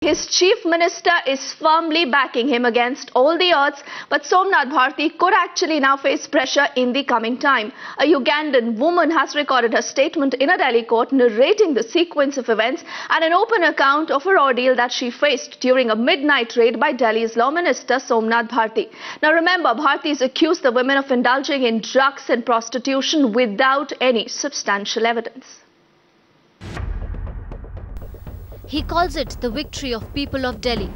His chief minister is firmly backing him against all the odds, but Somnath Bharti could actually now face pressure in the coming time. A Ugandan woman has recorded her statement in a Delhi court narrating the sequence of events and an open account of her ordeal that she faced during a midnight raid by Delhi's Law Minister Somnath Bharti. Now remember, Bharti's accused the women of indulging in drugs and prostitution without any substantial evidence. He calls it the victory of people of Delhi.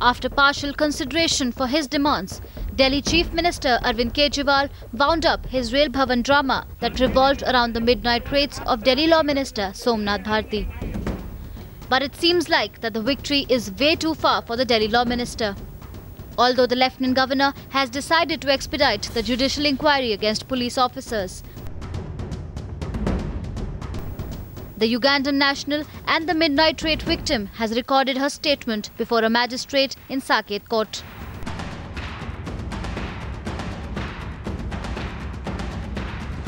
After partial consideration for his demands, Delhi Chief Minister Arvind Kejriwal wound up his Rail Bhavan drama that revolved around the midnight raids of Delhi Law Minister Somnath Bharti. But it seems like that the victory is way too far for the Delhi Law Minister. Although the Lieutenant Governor has decided to expedite the judicial inquiry against police officers, the Ugandan national and the midnight raid victim has recorded her statement before a magistrate in Saket Court.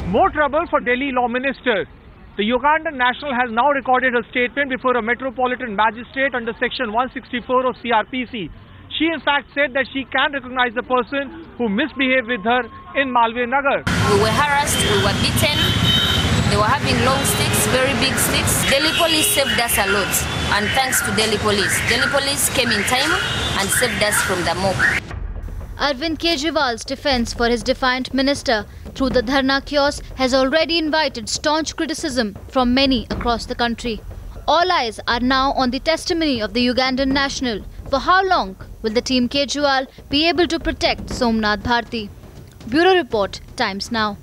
More trouble for Delhi Law Minister. The Ugandan national has now recorded her statement before a metropolitan magistrate under section 164 of CRPC. She in fact said that she can recognize the person who misbehaved with her in Malviya Nagar. We were harassed, we were beaten. They were having long sticks, very big sticks. Delhi police saved us a lot, and thanks to Delhi police came in time and saved us from the mob. Arvind Kejriwal's defense for his defiant minister through the Dharna kiosk has already invited staunch criticism from many across the country. All eyes are now on the testimony of the Ugandan national. For how long will the team Kejriwal be able to protect Somnath Bharti? Bureau Report, Times Now.